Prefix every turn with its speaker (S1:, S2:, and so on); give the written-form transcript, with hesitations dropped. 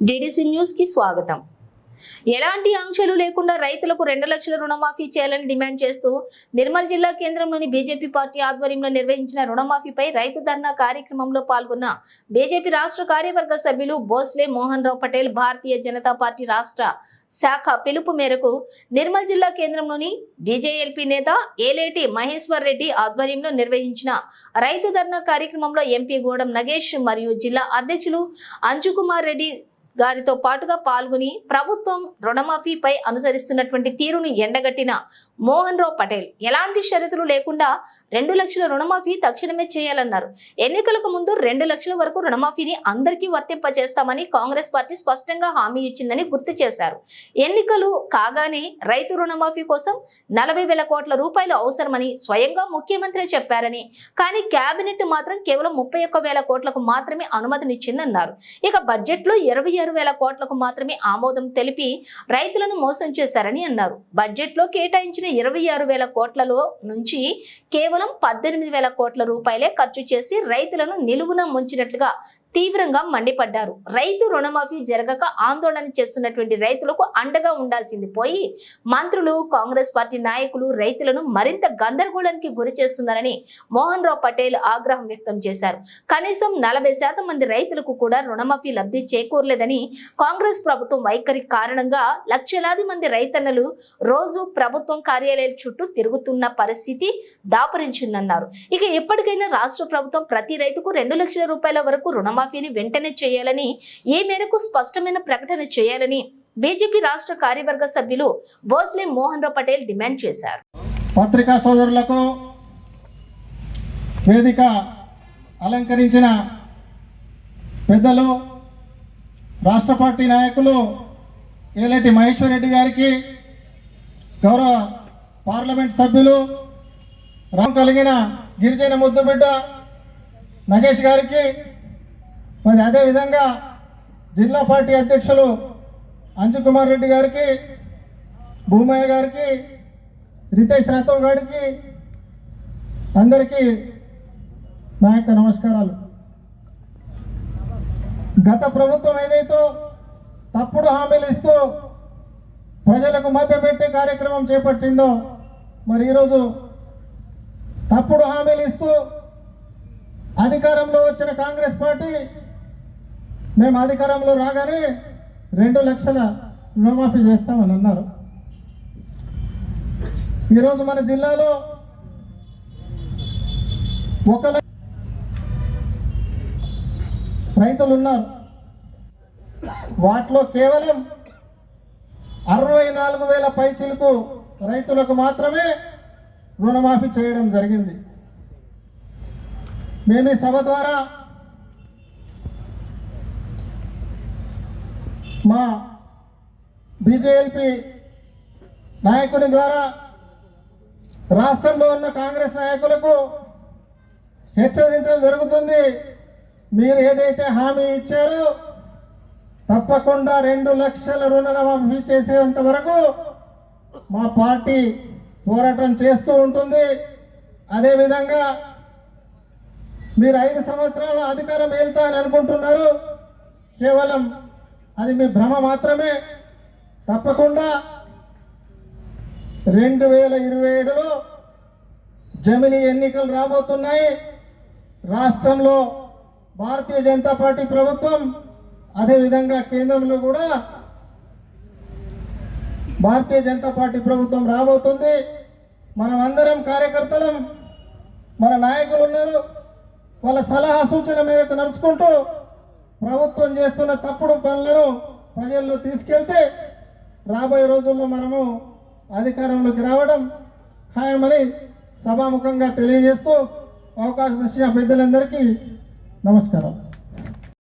S1: DDC news కి స్వాగతం. ఎలాంటి ఆంక్షలు లేకుండా రైతులకు 2 లక్షల రుణమాఫీ చేయాలని డిమాండ్ చేస్తూ నిర్మల్ జిల్లా కేంద్రంలోని బీజేపీ పార్టీ ఆధ్వర్యంలో నిర్వహించిన రుణమాఫీపై రైతు ధర్నా కార్యక్రమంలో పాల్గొన్న బీజేపీ రాష్ట్ర కార్యవర్గ సభ్యులు భోస్లే మోహన్ రావు పటేల్ భారతీయ జనతా పార్టీ రాష్ట్ర శాఖ పిలుపు మేరకు నిర్మల్ జిల్లా కేంద్రంలోని బీజేఎల్పీ నేత ఏలేటి మహేశ్వర్ రెడ్డి ఆధ్వర్యంలో నిర్వహించిన రైతు ధర్నా కార్యక్రమంలో ఎంపీ గూడెం నగేష్ మరియు జిల్లా అధ్యక్షులు అంజుకుమార్ రెడ్డి గారితో పాటుగా పాల్గొని ప్రభుత్వం రుణమాఫీపై అనుసరిస్తున్నటువంటి తీరును ఎండగట్టిన మోహన్ రావు పటేల్ ఎలాంటి షరతులు లేకుండా 2 లక్షల రుణమాఫీ తక్షణమే చేయాలన్నారు. ఎన్నికలకు ముందు 2 లక్షల వరకు రుణమాఫీని అందరికీ వర్తింపజేస్తామని కాంగ్రెస్ పార్టీ స్పష్టంగా హామీ ఇచ్చిందని గుర్తు చేశారు. ఎన్నికలు కాగానే రైతు రుణమాఫీ కోసం 40,000 కోట్ల రూపాయలు అవసరమని స్వయంగా ముఖ్యమంత్రి చెప్పారని, కానీ కేబినెట్ మాత్రం కేవలం 31,000 కోట్లకు మాత్రమే అనుమతినిచ్చిందన్నారు. ఇక బడ్జెట్ లో 26,000 కోట్లకు మాత్రమే ఆమోదం తెలిపి రైతులను మోసం చేశారని అన్నారు. బడ్జెట్ లో కేటాయించిన 26,000 కోట్లలో నుంచి కేవలం 18,000 కోట్ల రూపాయలే ఖర్చు చేసి రైతులను నిలువున ముంచినట్లుగా తీవ్రంగా మండిపడ్డారు. రైతు రుణమాఫీ జరగక ఆందోళన చేస్తున్నటువంటి రైతులకు అండగా ఉండాల్సింది పోయి మంత్రులు, కాంగ్రెస్ పార్టీ నాయకులు రైతులను మరింత గందరగోళానికి గురి చేస్తున్నారని మోహన్ రావు పటేల్ ఆగ్రహం వ్యక్తం చేశారు. కనీసం 40% మంది రైతులకు కూడా రుణమాఫీ లబ్ధి చేకూరలేదని, కాంగ్రెస్ ప్రభుత్వం వైఖరి కారణంగా లక్షలాది మంది రైతన్నలు రోజు ప్రభుత్వం కార్యాలయాల చుట్టూ తిరుగుతున్న పరిస్థితి దాపురించిందన్నారు. ఇక ఎప్పటికైనా రాష్ట్ర ప్రభుత్వం ప్రతి రైతుకు 2 లక్షల రూపాయల వరకు రుణమాఫీని వెంటనే చేయాలని, ఈ మేరకు స్పష్టమైన ప్రకటన చేయాలని బీజేపీ రాష్ట్ర కార్యవర్గ సభ్యులు భోస్లే మోహన్ రావు పటేల్ డిమాండ్ చేశారు.
S2: పత్రికా సోదరులకు, వేదిక అలంకరించిన పెద్దలు, రాష్ట్ర పార్టీ నాయకులు ఏలేటి మహేశ్వర్ రెడ్డి గారికి, గౌరవ పార్లమెంట్ సభ్యులు రామ్ కలిగిన గిరిజన ముద్దుబిడ్డ నగేష్ గారికి, మరి అదేవిధంగా జిల్లా పార్టీ అధ్యక్షులు అంజుకుమార్ రెడ్డి గారికి, భూమయ్య గారికి, రితేష్ రాథోడ్ గారికి అందరికీ నా యొక్క నమస్కారాలు. గత ప్రభుత్వం ఏదైతే తప్పుడు హామీలు ఇస్తూ ప్రజలకు మభ్యపెట్టే కార్యక్రమం చేపట్టిందో, మరి ఈరోజు తప్పుడు హామీలు ఇస్తూ అధికారంలో వచ్చిన కాంగ్రెస్ పార్టీ మేము అధికారంలో రాగానే 2 లక్షల రుణమాఫీ చేస్తామని అన్నారు. ఈరోజు మన జిల్లాలో 1 లక్ష రైతులు ఉన్నారు. వాటిలో కేవలం 64,000 పైచిలకు రైతులకు మాత్రమే రుణమాఫీ చేయడం జరిగింది. మేము ఈ సభ ద్వారా మా బీజేఎల్పీ నాయకుని ద్వారా రాష్ట్రంలో ఉన్న కాంగ్రెస్ నాయకులకు హెచ్చరించడం జరుగుతుంది. మీరు ఏదైతే హామీ ఇచ్చారో తప్పకుండా 2 లక్షల రుణమాఫీ చేసేంత వరకు మా పార్టీ పోరాటం చేస్తూ ఉంటుంది. అదేవిధంగా మీరు 5 సంవత్సరాల అధికారం వెళ్తా అని అనుకుంటున్నారు. కేవలం అది మీ భ్రమ మాత్రమే. తప్పకుండా 2027లో జమిలీ ఎన్నికలు రాబోతున్నాయి. రాష్ట్రంలో భారతీయ జనతా పార్టీ ప్రభుత్వం, అదేవిధంగా కేంద్రంలో కూడా భారతీయ జనతా పార్టీ ప్రభుత్వం రాబోతుంది. మనం అందరం కార్యకర్తలం, మన నాయకులు ఉన్నారు, వాళ్ళ సలహా సూచన మేరకు నడుచుకుంటూ ప్రభుత్వం చేస్తున్న తప్పుడు పనులను ప్రజల్లో తీసుకెళ్తే రాబోయే రోజుల్లో మనము అధికారంలోకి రావడం ఖాయమని సభాముఖంగా తెలియజేస్తూ అవకాశం ఇచ్చిన పెద్దలందరికీ నమస్కారం.